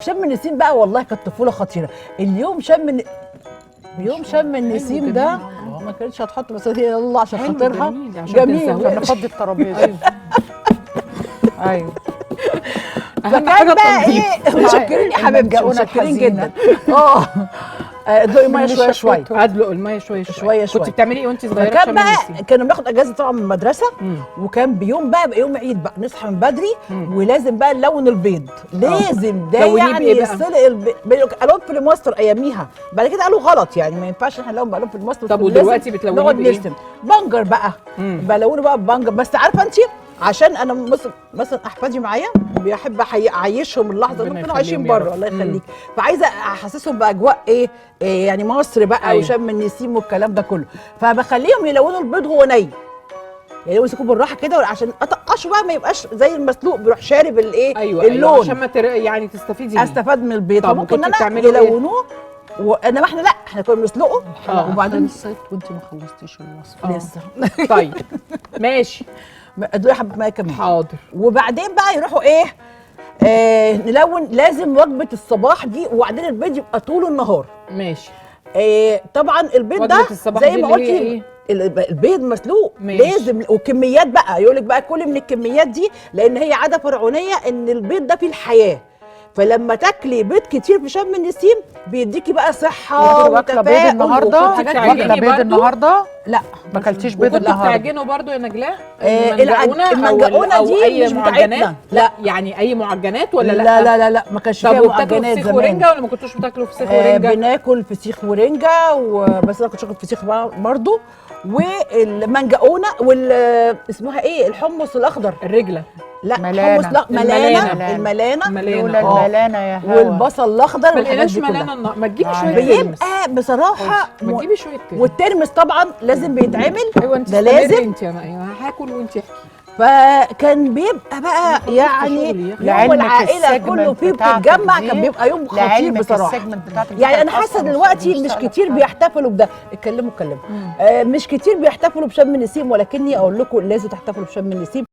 شم النسيم بقى والله كانت طفوله خطيره. اليوم يوم شم النسيم ده ما كانتش هتحط بس هي يلا عشان خاطرها جميل عشان نفضي الترابيزه. ايوه فكان بقى ايه متشكرين يا حبيبتي متشكرين جدا. ادلقي الميه شويه شويه ادلق الميه شويه شويه. كنت بتعملي ايه وانت صغيره؟ فكان بقى كنا بناخد اجازه طبعا من المدرسه وكان بيوم بقى يوم عيد بقى نصحى من بدري ولازم بقى نلون البيض. لازم ده يعني يصل قالوا في الماستر اياميها. بعد كده قالوا غلط يعني ما ينفعش احنا نلون بقى في الماستر. طب ودلوقتي بتلونيه بايه؟ بنجر بقى بلونه بقى ببنجر. بس عارفه انت عشان انا مثلا احفادي معايا بيحب اعيشهم اللحظه اللي كانوا عايشين بره الله يخليك. فعايزه احسسهم باجواء ايه يعني مصر بقى وشم النسيم والكلام ده كله. فبخليهم يلونوا البيض وهو ني يعني يمسكوه بالراحه كده عشان اطقشه بقى ما يبقاش زي المسلوق بيروح شارب الايه اللون. عشان ما يعني تستفيدي استفاد من البيض. فممكن انا يلونوه انما احنا لا احنا كنا بنسلقه وبعدين الصيد وانت ما خلصتيش الوصفه لسه. طيب ماشي ادوا حبه ميه كمان. حاضر. وبعدين بقى يروحوا نلون. لازم وجبه الصباح دي وبعدين البيض يبقى طول النهار. ماشي. طبعا البيض ده زي ما قلتي البيض مسلوق لازم. وكميات بقى يقول لك بقى كل من الكميات دي لان هي عاده فرعونيه ان البيض ده فيه الحياه. فلما تاكلي بيض كتير في شم النسيم بيديكي بقى صحه واكله بيض النهارده. واكله بيض النهارده. لا ما اكلتيش بيض النهارده. بتعجنه برضو يا نجلاء؟ المنجقونه دي مش بتاعتنا. لا يعني اي معجنات ولا لا؟ لا لا لا لا ما كانش فيها معجنات فسيخ ورنجه ولا ما كنتوش بتاكلوا فسيخ ورنجه؟ بناكل فسيخ ورنجه بس انا كنت باكل فسيخ برضو. والمنجقونه اسمها ايه الحمص الاخضر الرجله. لا حمص ملانه. الملانه يا هوا. والبصل الاخضر ما لقيناش ملانه. ما تجيبي شويه بيبقى بصراحه ما تجيبي شويه كده. والترمس طبعا لازم بيتعمل. ايوه انت ده لازم. انت انا هاكل وانت احكي. فكان بيبقى بقى يعني يوم العائله كله فيه بتتجمع. كان بيبقى يوم خطير بصراحه. يعني انا حاسه دلوقتي مش كتير بيحتفلوا بده. اتكلموا مش كتير بيحتفلوا بشم النسيم ولكني اقول لكم لازم تحتفلوا بشم النسيم.